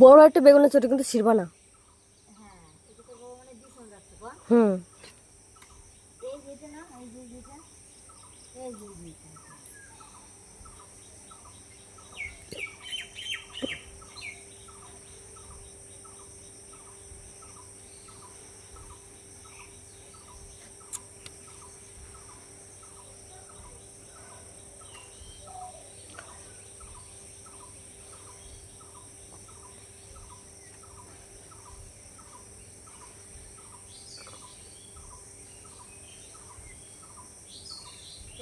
বড় একটা বেগুন আছে, ওটা কিন্তু ছিড়বা না। হুম,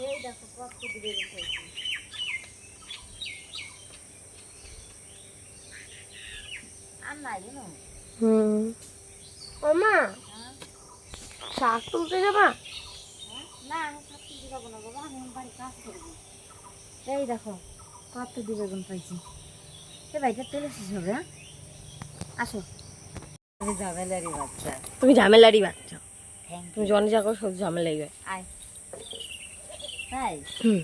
এই দেখো কত দিবে খাইছি আর নাই জানো। হুম। ওমা, শাক তুলতে যাবা? না আমি শাক তুলতে যাবো না বাবা, আমি বাড়ি কাজ করবো। এই দেখো কত দিবে বেগুন পাইছি। এ ভাইটা তেলে শেষ হবে। হ্যাঁ আসো, আমি ঝামেলারই বাচ্চা। তুমি ঝামেলারই বাচ্চা, থ্যাংক তুমি ইউ। জনে যা করো সব ঝামেলাই হয়। আয় তাই। হুম,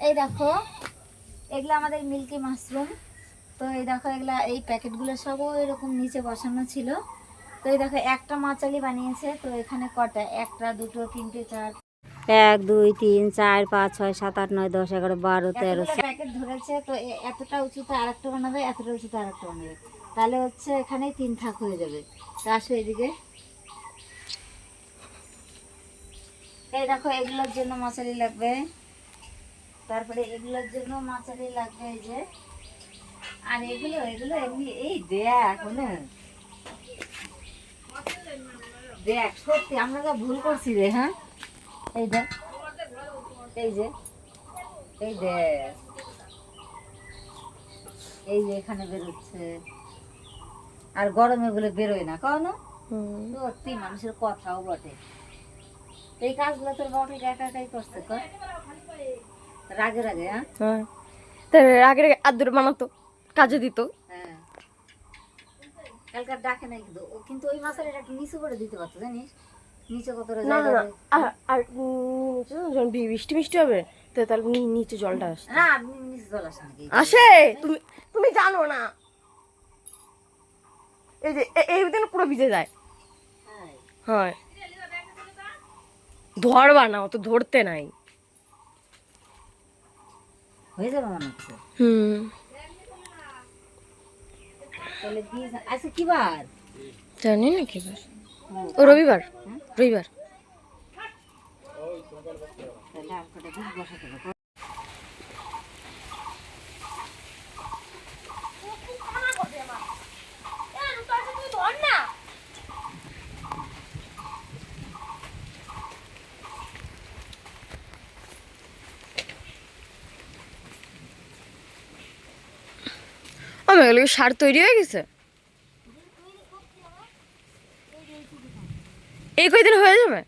এই দেখো এগুলা আমাদের মিল্কি মাশরুম। তো এই দেখো এগুলা এই প্যাকেটগুলো সবও এরকম নিচে বসানো ছিল। তো এই দেখো একটা মাচালি বানিয়েছে। তো এখানে কটা, একটা দুটো তিনটে চার 1 2 3 4 5 6 7 8 9 10 11 12 13 প্যাকেট ধরেছে। তো এতটা উঁচুতে আরেকটা বানাবে, এতটা উঁচুতে আরেকটা বানাবে, তাহলে হচ্ছে এখানে 3 থাক হয়ে যাবে। তা আসো এদিকে। এই দেখো এগুলোর জন্য মাচালি লাগবে, তারপরে এগুলোর জন্য মাচালি লাগবে এই যে। আর এগুলো এগুলো এমনি এই দেখ দেখ সত্যি আমরা যা ভুল করছি রে। হ্যাঁ এই দেখ, এই যে, এই দেখ, এই যে এখানে বেরোচ্ছে। আর গরমে বলে বেরোয় না কখনো। সত্যি মানুষের কথাও বটে। এই কাজগুলো তোর বাবাকে একা একাই করছে কর, রাগে রাগে। হ্যাঁ হ্যাঁ, তাই আগে আদর বানাতো, কাজে দিত। হ্যাঁ, কালকার ডাকে নাই কিন্তু ও, কিন্তু ওই মাছের একটু নিচু করে দিতে পারতো জানিস, নিচে কতটা না না জায়গা না, আর নিচে যখন বৃষ্টি মিষ্টি হবে, তো তাহলে নিচে জলটা আসে। না নিচে জল আসে নাকি? আসে, তুমি তুমি জানো না? এই যে এই দিন পুরো ভিজে যায়। হয়, ধরবা না, অত ধরতে নাই। হয়ে যাবে মনে হচ্ছে। হুম, তাহলে কি আচ্ছা কি বার? জানি না কি বার। ও রবিবার, রবিবার। তাহলে আর কটা দিন বসাতে হবে। আমার এগুলো কি সার তৈরি হয়ে গেছে? এই কয়দিন হয়ে যাবে?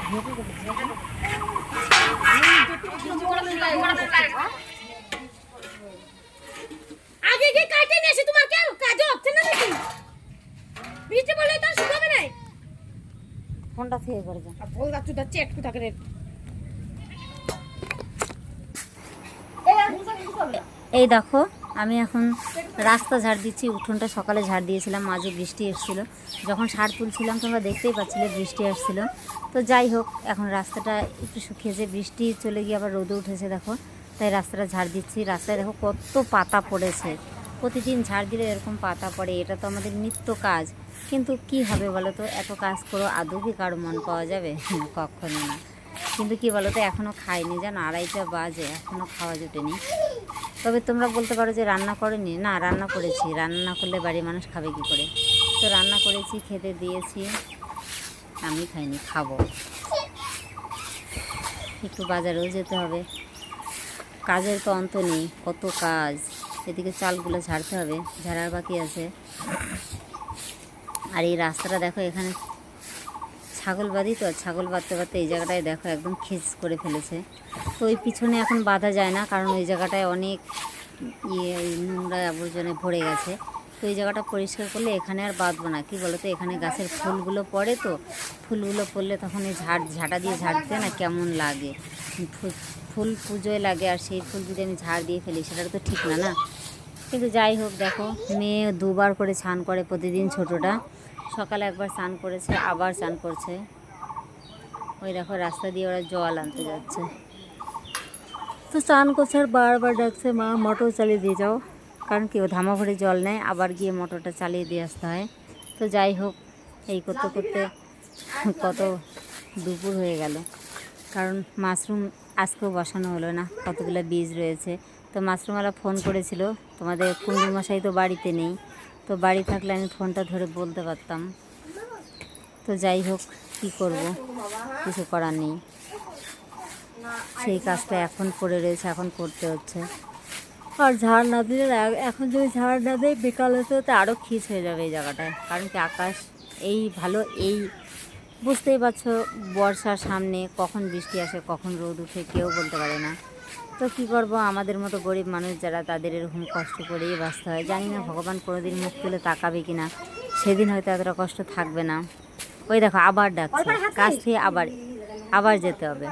আগে গিয়ে কাটে নিয়ে এসে তোমার কেন কাজ হচ্ছে না নাকি? বৃষ্টি পড়লে তো শুকাবে না। ফোনটা থেকে করে যা। আর বল যাচ্ছে যাচ্ছে একটু থাকে রে। এই দেখো আমি এখন রাস্তা ঝাড় দিচ্ছি। উঠোনটা সকালে ঝাড় দিয়েছিলাম, মাঝে বৃষ্টি এসেছিলো। যখন সার তুলছিলাম তোমরা দেখতেই পাচ্ছিলে বৃষ্টি আসছিলো। তো যাই হোক, এখন রাস্তাটা একটু শুকিয়েছে, বৃষ্টি চলে গিয়ে আবার রোদে উঠেছে দেখো, তাই রাস্তাটা ঝাড় দিচ্ছি। রাস্তায় দেখো কত পাতা পড়েছে, প্রতিদিন ঝাড় দিলে এরকম পাতা পড়ে, এটা তো আমাদের নিত্য কাজ। কিন্তু কি হবে বলো তো, এত কাজ করো আদৌ কি কারো মন পাওয়া যাবে? কখনো না। কিন্তু কি বলো তো, এখনও খাইনি জানো, 2:30টা বাজে, এখনও খাওয়া জোটেনি। তবে তোমরা বলতে পারো যে রান্না করেনি, না রান্না করেছি। রান্না করলে বাড়ির মানুষ খাবে কি করে? তো রান্না করেছি, খেতে দিয়েছি, আমি খাইনি, খাবো। একটু বাজারেও যেতে হবে, কাজের তো অন্ত নেই, কত কাজ। এদিকে চালগুলো ঝাড়তে হবে, ঝাড়ার বাকি আছে। আর এই রাস্তাটা দেখো, এখানে ছাগল বাঁধি তো, ছাগল বাঁধতে বাঁধতে এই জায়গাটায় দেখো একদম খিচ করে ফেলেছে। তো ওই পিছনে এখন বাঁধা যায় না, কারণ ওই জায়গাটায় অনেক নোংরা আবর্জনায় ভরে গেছে। তো এই জায়গাটা পরিষ্কার করলে এখানে আর বাঁধবো না। কী বলো তো, এখানে গাছের ফুলগুলো পড়ে, তো ফুলগুলো পড়লে তখন এই ঝাঁটা দিয়ে ঝাড়তে না কেমন লাগে, ফুল পুজোয় লাগে, আর সেই ফুল যদি আমি ঝাড় দিয়ে ফেলি সেটা তো ঠিক না, না। কিন্তু যাই হোক, দেখো মেয়ে 2বার করে স্নান করে প্রতিদিন। ছোটোটা সকালে একবার স্নান করেছে, আবার স্নান করছে। ওই দেখো রাস্তা দিয়ে ওরা জল আনতে যাচ্ছে, তো স্নান করছে আর বারবার ডাকছে, মা মোটর চালিয়ে দিয়ে যাও। কারণ কি, ও ধামা ভরে জল নেয়, আবার গিয়ে মোটরটা চালিয়ে দিয়ে আসতে হয়। তো যাই হোক, এই করতে করতে কত দুপুর হয়ে গেল। কারণ মাশরুম আজকেও বসানো হলো না, কতগুলো বীজ রয়েছে। তো মাশরুমওয়ালা ফোন করেছিল, তোমাদের কুণ্ডু মশাই তো বাড়িতে নেই, তো বাড়ি থাকলে আমি ফোনটা ধরে বলতে পারতাম। তো যাই হোক, কী করব, কিছু করার নেই। সেই কাজটা এখন পড়ে রয়েছে, এখন করতে হচ্ছে। আর ঝাড় না দিলে, এখন যদি ঝাড় না দেয় বিকাল হতে হতে আরও খিচ হয়ে যাবে এই জায়গাটায়। কারণ কি, আকাশ এই ভালো, এই বুঝতেই পারছো, বর্ষার সামনে কখন বৃষ্টি আসে কখন রোদ উঠে কেউ বলতে পারে না। তো কী করব, আমাদের মতো গরিব মানুষ যারা, তাদের এরকম কষ্ট করেই বাঁচতে হয়। জানি না ভগবান কোনোদিন মুখ তুলে তাকাবে কি না, সেদিন হয়তো এতটা কষ্ট থাকবে না। ওই দেখো আবার ডাকছে, কাছ থেকে আবার আবার যেতে হবে।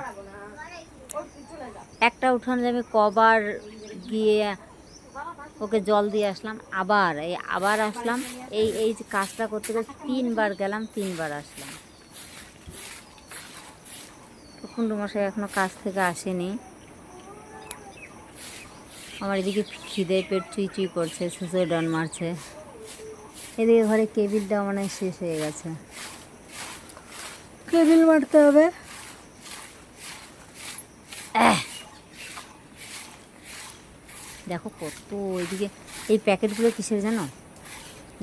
একটা উঠানে যাবে, কবার গিয়ে ওকে জল দিয়ে আসলাম, আবার আসলাম। এই যে কাজটা করতে করতে 3বার গেলাম, 3বার আসলাম। কুণ্ডু মশাই এখনো কাজ থেকে আসেনি। আমার এদিকে খিদে পেট চুই চুই করছে, সুসুয়ে ডন মারছে। এদিকে ঘরে কেবিলটা মনে হয় শেষ হয়ে গেছে, কেবিল মারতে হবে। দেখো কত ওইদিকে, এই প্যাকেটগুলো কিসের জানো?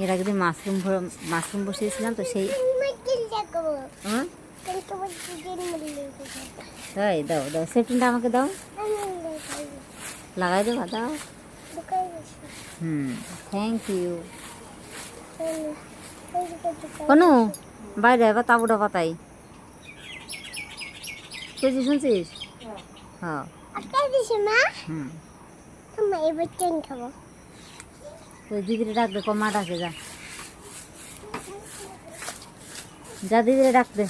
এর আগে দিয়ে মাশরুম বসিয়েছিলাম, তো সেই তাই দাও দাও, সেফটিনটা আমাকে দাও, লাগাই দেবো, দাও। Thank you. কোনো বাইরে এবার তাবুটা পাতাই, তুই শুনছিস? হ্যাঁ, তুই দিদিরে ডাক দে, মা ডাকে, যা যা দিদিরে ডাক দে।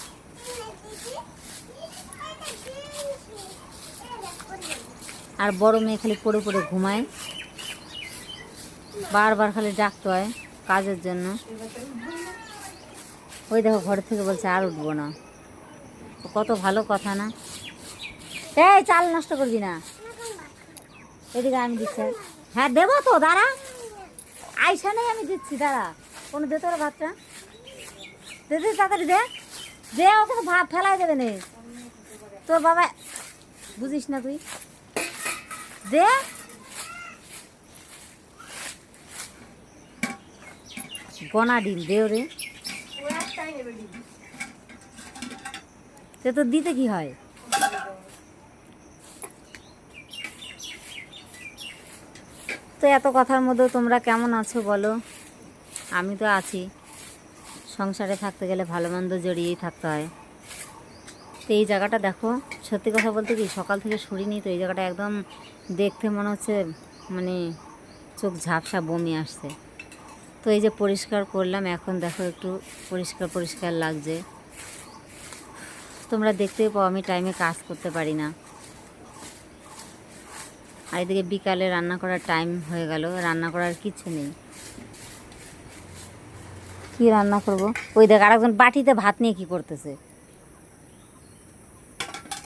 আর বড় মেয়ে খালি পড়ে পড়ে ঘুমায়, বারবার খালি ডাকতে হয় কাজের জন্য। ওই দেখো ঘর থেকে বলছে আর উঠবো না, কত ভালো কথা না? এই চাল নষ্ট করবি না, এদিকে আমি দিচ্ছি। হ্যাঁ দেবো তো, দাঁড়া, আইসা নেই, আমি দিচ্ছি, দাঁড়া। কোনো দে তোর ভাতটা, দে দে তাড়াতাড়ি দে, দে, ওকে তো ভাত ফেলাই দেবে নে তোর বাবা, বুঝিস না তুই, দে। গনা ডিম দে ওরে, তো দিতে কি হয়? তো এত কথার মধ্যে তোমরা কেমন আছো বলো? আমি তো আছি, সংসারে থাকতে গেলে ভালো মন্দ জড়িয়েই থাকতে হয়। তো তো এই জায়গাটা দেখো, সত্যি কথা বলতে কি সকাল থেকে সরিনি, তো এই জায়গাটা একদম দেখতে মনে হচ্ছে মানে চোখ ঝাপসা, বমি আসছে। তো এই যে পরিষ্কার করলাম, এখন দেখো একটু পরিষ্কার পরিষ্কার লাগছে। তোমরা দেখতেই পাও আমি টাইমে কাজ করতে পারি না। আর এদিকে বিকালে রান্না করার টাইম হয়ে গেল, রান্না করার কিচ্ছু নেই। কি রান্না করব? ওই দেখ আরেকজন বাটিতে ভাত নিয়ে কি করতেছে।